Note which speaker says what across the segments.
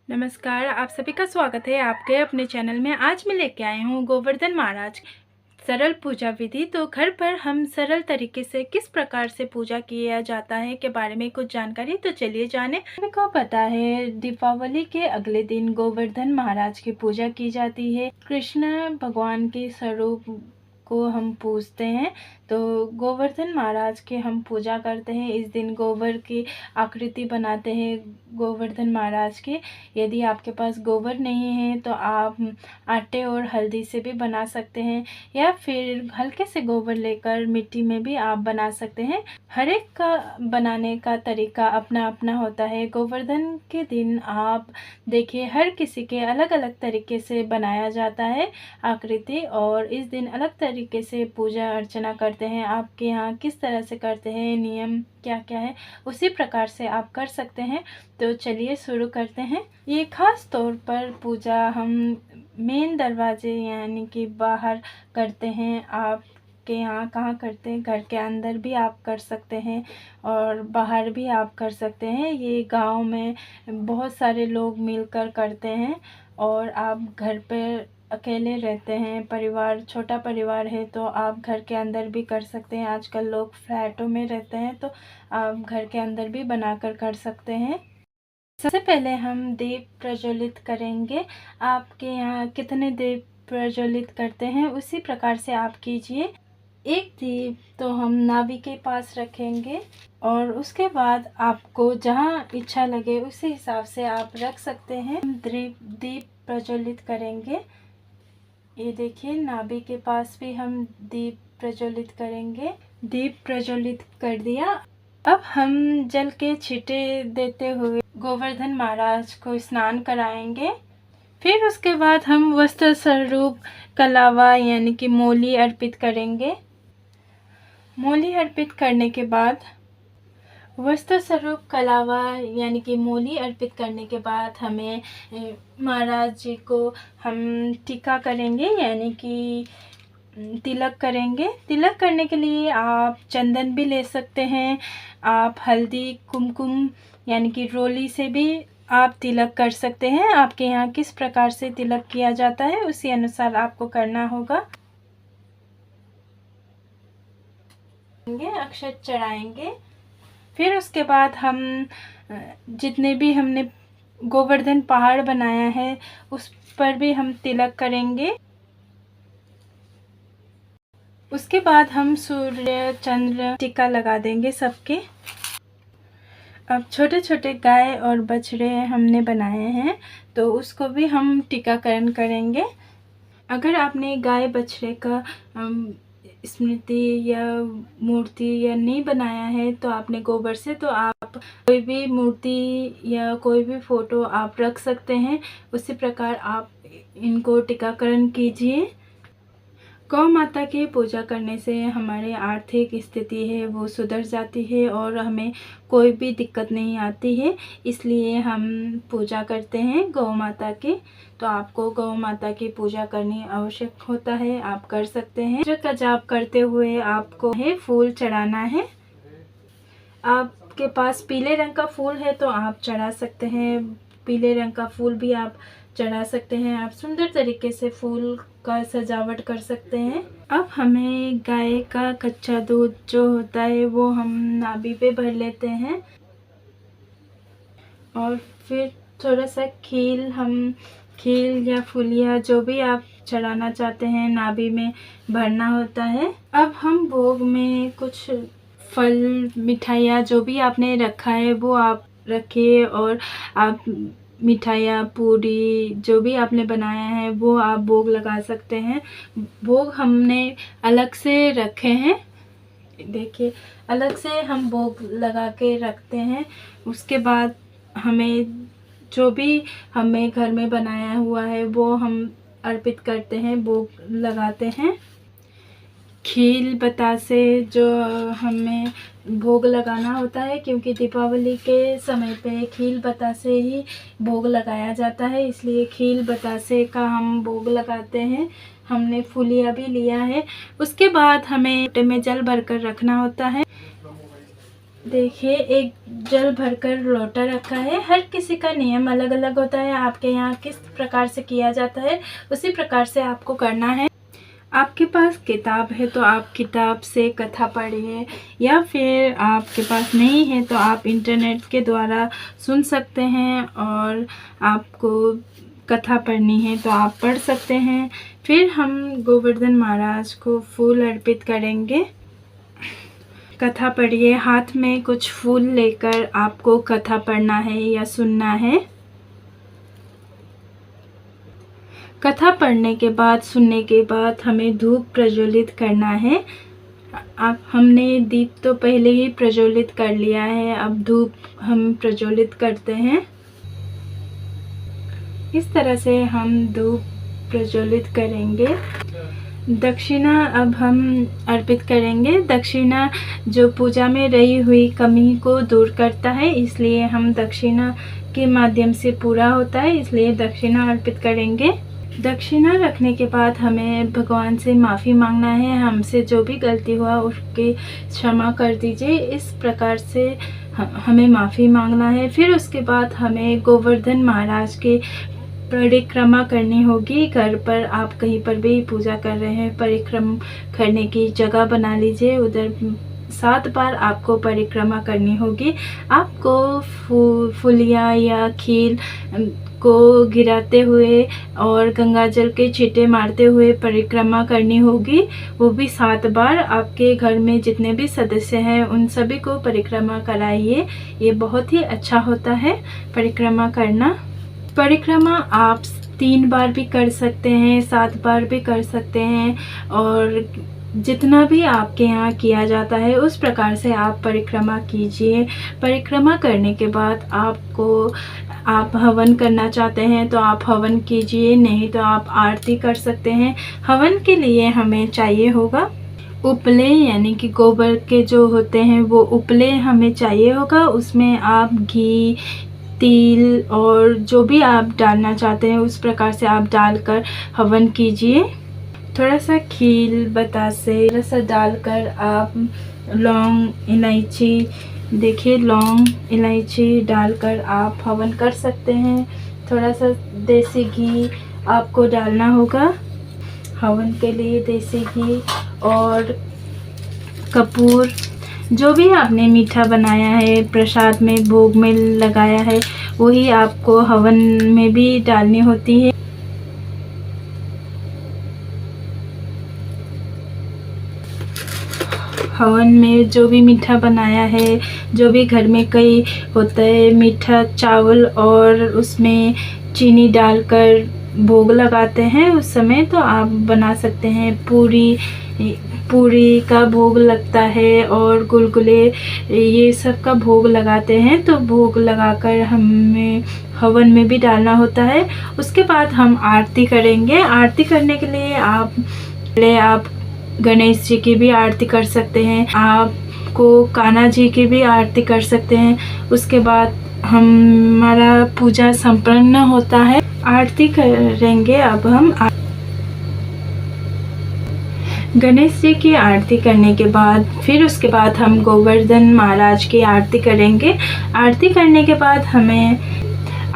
Speaker 1: नमस्कार, आप सभी का स्वागत है आपके अपने चैनल में। आज मैं लेके आई हूँ गोवर्धन महाराज सरल पूजा विधि। तो घर पर हम सरल तरीके से किस प्रकार से पूजा किया जाता है के बारे में कुछ जानकारी, तो चलिए जाने। सभी को पता है दीपावली के अगले दिन गोवर्धन महाराज की पूजा की जाती है। कृष्ण भगवान के स्वरूप को हम पूजते हैं, तो गोवर्धन महाराज की हम पूजा करते हैं। इस दिन गोबर की आकृति बनाते हैं गोवर्धन महाराज की। यदि आपके पास गोबर नहीं है तो आप आटे और हल्दी से भी बना सकते हैं, या फिर हल्के से गोबर लेकर मिट्टी में भी आप बना सकते हैं। हर एक का बनाने का तरीका अपना अपना होता है। गोवर्धन के दिन आप देखिए हर किसी के अलग अलग तरीके से बनाया जाता है आकृति, और इस दिन अलग तरीके से पूजा अर्चना करते हैं। आपके यहाँ किस तरह से करते हैं, नियम क्या क्या है, उसी प्रकार से आप कर सकते हैं। तो चलिए शुरू करते हैं। ये खास तौर पर पूजा हम मेन दरवाजे यानी कि बाहर करते हैं। आप के यहाँ कहाँ करते हैं? घर के अंदर भी आप कर सकते हैं और बाहर भी आप कर सकते हैं। ये गांव में बहुत सारे लोग मिलकर करते हैं, और आप घर पर अकेले रहते हैं, परिवार छोटा परिवार है, तो आप घर के अंदर भी कर सकते हैं। आजकल लोग फ्लैटों में रहते हैं, तो आप घर के अंदर भी बनाकर कर सकते हैं। सबसे पहले हम दीप प्रज्वलित करेंगे। आपके यहाँ कितने दीप प्रज्वलित करते हैं उसी प्रकार से आप कीजिए। एक दीप तो हम नाभि के पास रखेंगे, और उसके बाद आपको जहाँ इच्छा लगे उसी हिसाब से आप रख सकते हैं। हम दीप प्रज्वलित करेंगे। ये देखिए नाभि के पास भी हम दीप प्रज्वलित करेंगे। दीप प्रज्वलित कर दिया। अब हम जल के छींटे देते हुए गोवर्धन महाराज को स्नान कराएंगे। फिर उसके बाद हम वस्त्र स्वरूप कलावा यानी कि मोली अर्पित करेंगे। मोली अर्पित करने के बाद वस्त्र स्वरूप कलावा यानी कि मोली अर्पित करने के बाद हमें महाराज जी को हम टीका करेंगे यानी कि तिलक करेंगे। तिलक करने के लिए आप चंदन भी ले सकते हैं, आप हल्दी कुमकुम यानी कि रोली से भी आप तिलक कर सकते हैं। आपके यहाँ किस प्रकार से तिलक किया जाता है उसी अनुसार आपको करना होगा। अक्षत चढ़ाएंगे। फिर उसके बाद हम जितने भी हमने गोवर्धन पहाड़ बनाया है उस पर भी हम तिलक करेंगे। उसके बाद हम सूर्य चंद्र टीका लगा देंगे सबके। अब छोटे छोटे गाय और बछड़े हमने बनाए हैं, तो उसको भी हम टीकाकरण करेंगे। अगर आपने गाय बछड़े का स्मृति या मूर्ति या नहीं बनाया है तो आपने गोबर से, तो आप कोई भी मूर्ति या कोई भी फोटो आप रख सकते हैं। उसी प्रकार आप इनको टीकाकरण कीजिए। गौ माता की पूजा करने से हमारी आर्थिक स्थिति है वो सुधर जाती है और हमें कोई भी दिक्कत नहीं आती है, इसलिए हम पूजा करते हैं गौ माता की। तो आपको गौ माता की पूजा करनी आवश्यक होता है, आप कर सकते हैं। मंत्र का जाप करते हुए आपको फूल चढ़ाना है। आपके पास पीले रंग का फूल है तो आप चढ़ा सकते हैं, पीले रंग का फूल भी आप चढ़ा सकते हैं। आप सुंदर तरीके से फूल का सजावट कर सकते हैं। अब हमें गाय का कच्चा दूध जो होता है वो हम नाभि पे भर लेते हैं, और फिर थोड़ा सा खील या फुलिया जो भी आप चढ़ाना चाहते हैं नाभि में भरना होता है। अब हम भोग में कुछ फल मिठाइयाँ जो भी आपने रखा है वो आप रखिए, और आप मिठाइयाँ पूरी जो भी आपने बनाया है वो आप भोग लगा सकते हैं। भोग हमने अलग से रखे हैं, देखिए अलग से हम भोग लगा के रखते हैं। उसके बाद हमें जो भी हमें घर में बनाया हुआ है वो हम अर्पित करते हैं, भोग लगाते हैं। खील बतासे जो हमें भोग लगाना होता है, क्योंकि दीपावली के समय पे खील बतासे ही भोग लगाया जाता है, इसलिए खील बतासे का हम भोग लगाते हैं। हमने फुलिया भी लिया है। उसके बाद हमें लोटे में जल भरकर रखना होता है। देखिए, एक जल भरकर लोटा रखा है। हर किसी का नियम अलग अलग होता है। आपके यहाँ किस प्रकार से किया जाता है उसी प्रकार से आपको करना है। आपके पास किताब है तो आप किताब से कथा पढ़िए, या फिर आपके पास नहीं है तो आप इंटरनेट के द्वारा सुन सकते हैं, और आपको कथा पढ़नी है तो आप पढ़ सकते हैं। फिर हम गोवर्धन महाराज को फूल अर्पित करेंगे। कथा पढ़िए, हाथ में कुछ फूल लेकर आपको कथा पढ़ना है या सुनना है। कथा पढ़ने के बाद, सुनने के बाद हमें धूप प्रज्वलित करना है। हमने दीप तो पहले ही प्रज्वलित कर लिया है, अब धूप हम प्रज्वलित करते हैं। इस तरह से हम धूप प्रज्वलित करेंगे। दक्षिणा अब हम अर्पित करेंगे। दक्षिणा जो पूजा में रही हुई कमी को दूर करता है, इसलिए हम दक्षिणा के माध्यम से पूरा होता है, इसलिए दक्षिणा अर्पित करेंगे। दक्षिणा रखने के बाद हमें भगवान से माफ़ी मांगना है। हमसे जो भी गलती हुआ उसकी क्षमा कर दीजिए, इस प्रकार से हमें माफ़ी मांगना है। फिर उसके बाद हमें गोवर्धन महाराज के परिक्रमा करनी होगी। घर पर आप कहीं पर भी पूजा कर रहे हैं, परिक्रमा करने की जगह बना लीजिए। उधर 7 बार आपको परिक्रमा करनी होगी। आपको फूलिया या खील को गिराते हुए और गंगा जल के छींटे मारते हुए परिक्रमा करनी होगी, वो भी 7 बार। आपके घर में जितने भी सदस्य हैं उन सभी को परिक्रमा कराइए। ये बहुत ही अच्छा होता है परिक्रमा करना। परिक्रमा आप 3 बार भी कर सकते हैं, 7 बार भी कर सकते हैं, और जितना भी आपके यहाँ किया जाता है उस प्रकार से आप परिक्रमा कीजिए। परिक्रमा करने के बाद आप हवन करना चाहते हैं तो आप हवन कीजिए, नहीं तो आप आरती कर सकते हैं। हवन के लिए हमें चाहिए होगा उपले, यानी कि गोबर के जो होते हैं वो उपले हमें चाहिए होगा। उसमें आप घी, तिल और जो भी आप डालना चाहते हैं उस प्रकार से आप डालकर हवन कीजिए। थोड़ा सा खील, बतासे थोड़ा सा डालकर आप लौंग, इलायची, देखिए लौंग, इलायची डालकर आप हवन कर सकते हैं। थोड़ा सा देसी घी आपको डालना होगा हवन के लिए, देसी घी और कपूर। जो भी आपने मीठा बनाया है, प्रसाद में, भोग में लगाया है, वही आपको हवन में भी डालनी होती है। हवन में जो भी मीठा बनाया है, जो भी घर में कई होता है मीठा चावल और उसमें चीनी डालकर भोग लगाते हैं, उस समय तो आप बना सकते हैं। पूरी का भोग लगता है और गुलगुले, ये सब का भोग लगाते हैं, तो भोग लगाकर हमें हवन में भी डालना होता है। उसके बाद हम आरती करेंगे। आरती करने के लिए आप गणेश जी की भी आरती कर सकते हैं, आपको कान्हा जी की भी आरती कर सकते हैं। उसके बाद हमारा पूजा संपन्न होता है। आरती करेंगे अब हम। गणेश जी की आरती करने के बाद फिर उसके बाद हम गोवर्धन महाराज की आरती करेंगे। आरती करने के बाद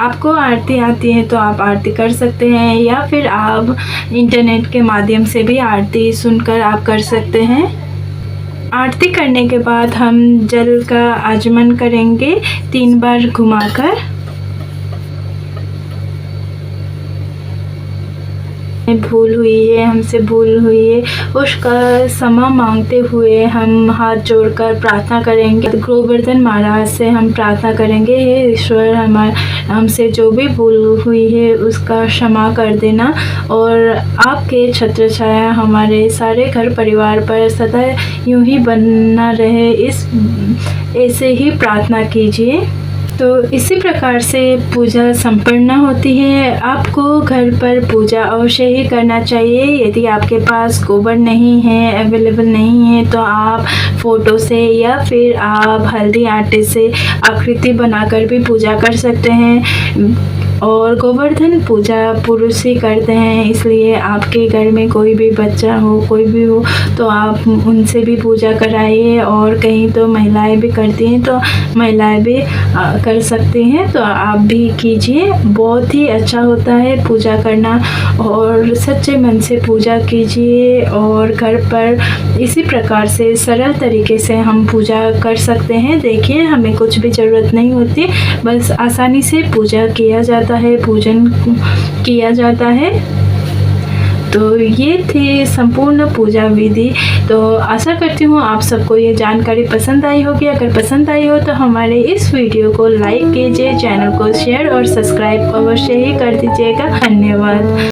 Speaker 1: आपको आरती आती है तो आप आरती कर सकते हैं, या फिर आप इंटरनेट के माध्यम से भी आरती सुनकर आप कर सकते हैं। आरती करने के बाद हम जल का आचमन करेंगे 3 बार घुमाकर। भूल हुई है, हमसे भूल हुई है, उसका क्षमा मांगते हुए हम हाथ जोड़कर प्रार्थना करेंगे। गोवर्धन महाराज से हम प्रार्थना करेंगे, हे ईश्वर, हमसे जो भी भूल हुई है उसका क्षमा कर देना, और आपके छत्र छाया हमारे सारे घर परिवार पर सदा यूं ही बना रहे, ऐसे ही प्रार्थना कीजिए। तो इसी प्रकार से पूजा संपन्न होती है। आपको घर पर पूजा अवश्य ही करना चाहिए। यदि आपके पास गोबर नहीं है, अवेलेबल नहीं है, तो आप फ़ोटो से या फिर आप हल्दी आटे से आकृति बनाकर भी पूजा कर सकते हैं। और गोवर्धन पूजा पुरुष ही करते हैं, इसलिए आपके घर में कोई भी बच्चा हो, कोई भी हो, तो आप उनसे भी पूजा कराइए। और कहीं तो महिलाएं भी करती हैं, तो महिलाएं भी कर सकती हैं, तो आप भी कीजिए। बहुत ही अच्छा होता है पूजा करना, और सच्चे मन से पूजा कीजिए। और घर पर इसी प्रकार से सरल तरीके से हम पूजा कर सकते हैं। देखिए, हमें कुछ भी ज़रूरत नहीं होती, बस आसानी से पूजा किया जाता है, पूजन किया जाता है। तो ये थी संपूर्ण पूजा विधि। तो आशा करती हूँ आप सबको ये जानकारी पसंद आई होगी। अगर पसंद आई हो तो हमारे इस वीडियो को लाइक कीजिए, चैनल को शेयर और सब्सक्राइब अवश्य ही कर दीजिएगा। धन्यवाद।